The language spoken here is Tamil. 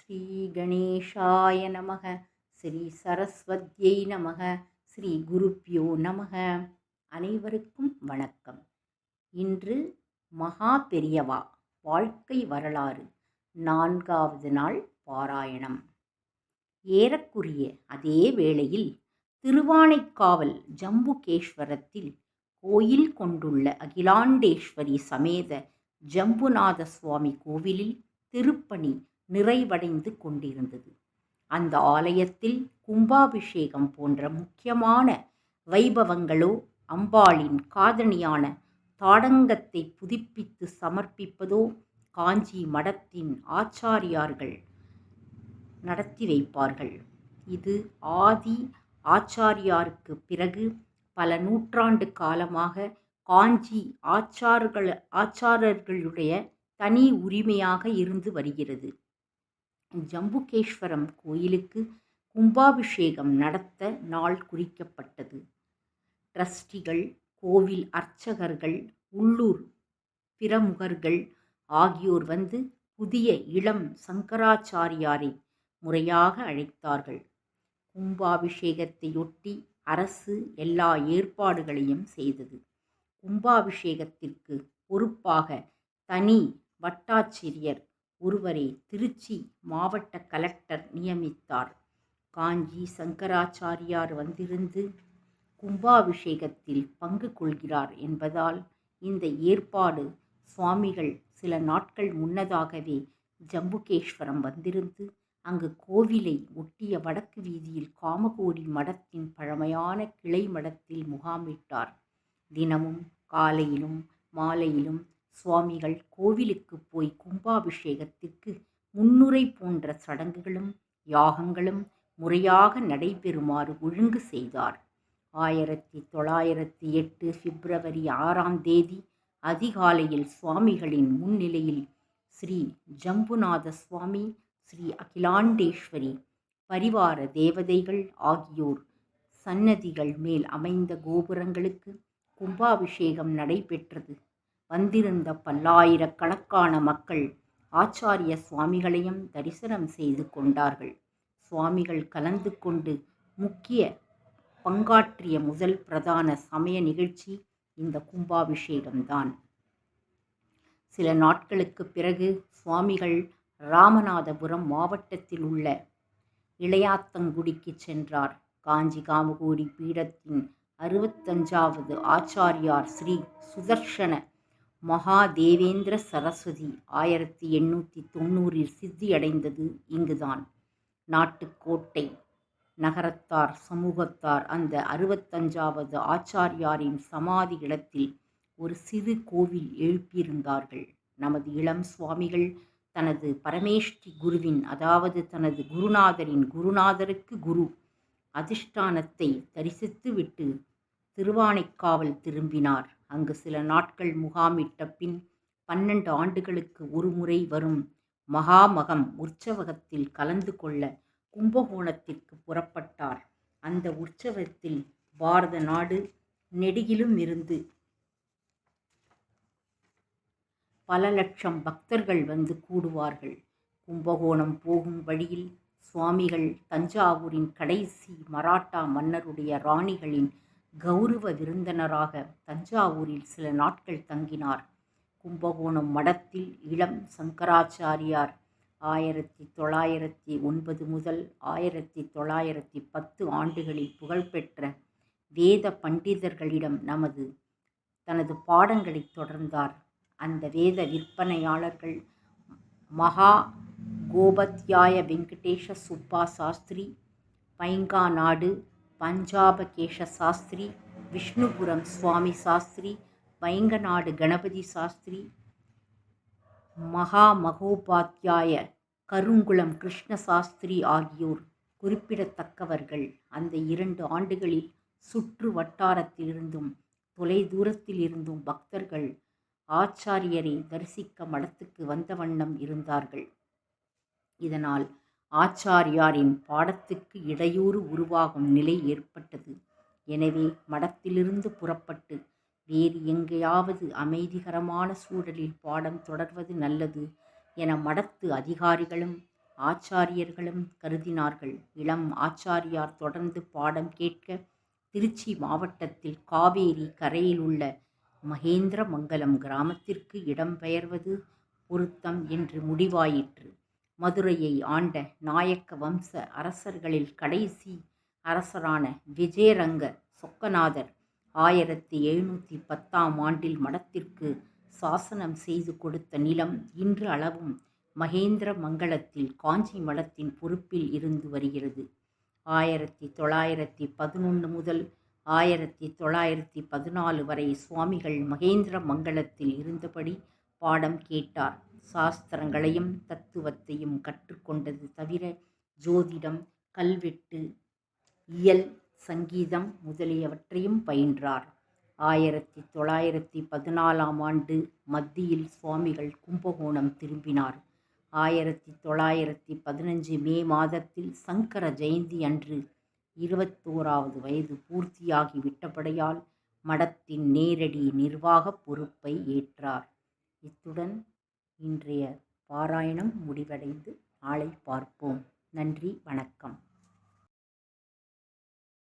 ஸ்ரீ கணேஷாய நமக. ஸ்ரீ சரஸ்வத்யை நமக. ஸ்ரீ குருப்யோ நமக. அனைவருக்கும் வணக்கம். இன்று மகா பெரியவா வாழ்க்கை வரலாறு 4வது நாள் பாராயணம். ஏறக்குரிய அதே வேளையில் திருவானைக்காவல் ஜம்புகேஸ்வரத்தில் கோயில் கொண்டுள்ள அகிலாண்டேஸ்வரி சமேத ஜம்புநாத சுவாமி கோவிலில் திருப்பணி நிறைவடைந்து கொண்டிருந்தது. அந்த ஆலயத்தில் கும்பாபிஷேகம் போன்ற முக்கியமான வைபவங்களோ அம்பாளின் காதணியான தாடங்கத்தை புதுப்பித்து சமர்ப்பிப்பதோ காஞ்சி மடத்தின் ஆச்சாரியார்கள் நடத்தி வைப்பார்கள். இது ஆதி ஆச்சாரியாருக்கு பிறகு பல நூற்றாண்டு காலமாக காஞ்சி ஆச்சாரர்களுடைய தனி உரிமையாக இருந்து வருகிறது. ஜம்புகேஸ்வரம் கோயிலுக்கு கும்பாபிஷேகம் நடத்த நாள் குறிக்கப்பட்டது. டிரஸ்டிகள், கோவில் அர்ச்சகர்கள், உள்ளூர் பிரமுகர்கள் ஆகியோர் வந்து புதிய இளம் சங்கராச்சாரியாரை முறையாக அழைத்தார்கள். கும்பாபிஷேகத்தையொட்டி அரசு எல்லா ஏற்பாடுகளையும் செய்தது. கும்பாபிஷேகத்திற்கு பொறுப்பாக தனி வட்டாட்சியர் ஒருவரை திருச்சி மாவட்ட கலெக்டர் நியமித்தார். காஞ்சி சங்கராச்சாரியார் வந்திருந்து கும்பாபிஷேகத்தில் பங்கு கொள்கிறார் என்பதால் இந்த ஏற்பாடு சுவாமிகள் சில நாட்கள் முன்னதாகவே ஜம்புகேஸ்வரம் வந்திருந்து அங்கு கோவிலை ஒட்டிய வடக்கு வீதியில் காமகோடி மடத்தின் பழமையான கிளை மடத்தில் முகாமிட்டார். தினமும் காலையிலும் மாலையிலும் சுவாமிகள் கோவிலுக்கு போய் கும்பாபிஷேகத்திற்கு முன்னுரை போன்ற சடங்குகளும் யாகங்களும் முறையாக நடைபெறுமாறு ஒழுங்கு செய்தார். 1908 பிப்ரவரி 6 அதிகாலையில் சுவாமிகளின் முன்னிலையில் ஸ்ரீ ஜம்புநாத சுவாமி, ஸ்ரீ அகிலாண்டேஸ்வரி, பரிவார தேவதைகள் ஆகியோர் சன்னதிகள் மேல் அமைந்த கோபுரங்களுக்கு கும்பாபிஷேகம் நடைபெற்றது. வந்திருந்த பல்லாயிரக்கணக்கான மக்கள் ஆச்சாரிய சுவாமிகளையும் தரிசனம் செய்து கொண்டார்கள். சுவாமிகள் கலந்து கொண்டு முக்கிய பங்காற்றிய முதல் பிரதான சமய நிகழ்ச்சி இந்த கும்பாபிஷேகம்தான். சில நாட்களுக்கு பிறகு சுவாமிகள் ராமநாதபுரம் மாவட்டத்தில் உள்ள இளையாத்தங்குடிக்கு சென்றார். காஞ்சி காமகோடி பீடத்தின் 65வது ஆச்சாரியார் ஸ்ரீ சுதர்சன மகாதேவேந்திர சரஸ்வதி 1890 சித்தியடைந்தது இங்குதான். நாட்டுக்கோட்டை நகரத்தார் சமூகத்தார் அந்த 65வது ஆச்சாரியாரின் சமாதி இடத்தில் ஒரு சிறு கோவில் எழுப்பியிருந்தார்கள். நமது இளம் சுவாமிகள் தனது பரமேஷ்டி குருவின், அதாவது தனது குருநாதரின் குருநாதருக்கு குரு அதிஷ்டானத்தை தரிசித்து விட்டு திருவானைக்காவல் திரும்பினார். அங்கு சில நாட்கள் முகாமிட்ட பின் 12 ஆண்டுகளுக்கு ஒரு முறை வரும் மகாமகம் உற்சவத்தில் கலந்து கொள்ள கும்பகோணத்திற்கு புறப்பட்டார். அந்த உற்சவத்தில் பாரத நாடு நெடுகிலும் இருந்து பல லட்சம் பக்தர்கள் வந்து கூடுவார்கள். கும்பகோணம் போகும் வழியில் சுவாமிகள் தஞ்சாவூரின் கடைசி மராட்டா மன்னருடைய ராணிகளின் கௌரவ விருந்தினராக தஞ்சாவூரில் சில நாட்கள் தங்கினார். கும்பகோணம் மடத்தில் இளம் சங்கராச்சாரியார் 1909 முதல் 1910 ஆண்டுகளில் புகழ்பெற்ற வேத பண்டிதர்களிடம் தனது பாடங்களை தொடர்ந்தார். அந்த வேத விற்பனையாளர்கள் மகா கோபத்யாய வெங்கடேஷ சுப்பா சாஸ்திரி, பைங்காநாடு பஞ்சாபகேஷ சாஸ்திரி, விஷ்ணுபுரம் சுவாமி சாஸ்திரி, பைங்கநாடு கணபதி சாஸ்திரி, மகா மகோபாத்யாய கருங்குளம் கிருஷ்ண சாஸ்திரி ஆகியோர் குறிப்பிடத்தக்கவர்கள். அந்த 2 ஆண்டுகளில் சுற்று வட்டாரத்திலிருந்தும் தொலை தூரத்தில் இருந்தும் பக்தர்கள் ஆச்சாரியரை தரிசிக்க மடத்துக்கு வந்த வண்ணம் இருந்தார்கள். இதனால் ஆச்சாரியாரின் பாடத்துக்கு இடையூறு உருவாகும் நிலை ஏற்பட்டது. எனவே மடத்திலிருந்து புறப்பட்டு வேறு எங்கேயாவது அமைதிகரமான சூழலில் பாடம் தொடர்வது நல்லது என மடத்து அதிகாரிகளும் ஆச்சாரியர்களும் கருதினார்கள். இளம் ஆச்சாரியார் தொடர்ந்து பாடம் கேட்க திருச்சி மாவட்டத்தில் காவேரி கரையில் உள்ள மகேந்திரமங்கலம் கிராமத்திற்கு இடம்பெயர்வது பொருத்தம் என்று முடிவாயிற்று. மதுரையை ஆண்ட நாயக்க வம்ச அரசர்களில் கடைசி அரசரான விஜயரங்க சொக்கநாதர் 1710 மடத்திற்கு சாசனம் செய்து கொடுத்த நிலம் இன்று அளவும் மகேந்திரமங்கலத்தில் காஞ்சி மடத்தின் பொறுப்பில் இருந்து வருகிறது. 1911 முதல் 1914 வரை சுவாமிகள் மகேந்திரமங்கலத்தில் இருந்தபடி பாடம் கேட்டார். சாஸ்திரங்களையும் தத்துவத்தையும் கற்றுக்கொண்டது தவிர ஜோதிடம், கல்வெட்டு, இயல், சங்கீதம் முதலியவற்றையும் பயின்றார். 1914 மத்தியில் சுவாமிகள் கும்பகோணம் திரும்பினார். 1915 மே மாதத்தில் சங்கர ஜெயந்தி அன்று 21வது வயது பூர்த்தியாகி விட்டபடியால் மடத்தின் நேரடி நிர்வாகப் பொறுப்பை ஏற்றார். இத்துடன் இன்றைய பாராயணம் முடிவடைந்து நாளை பார்ப்போம். நன்றி, வணக்கம்.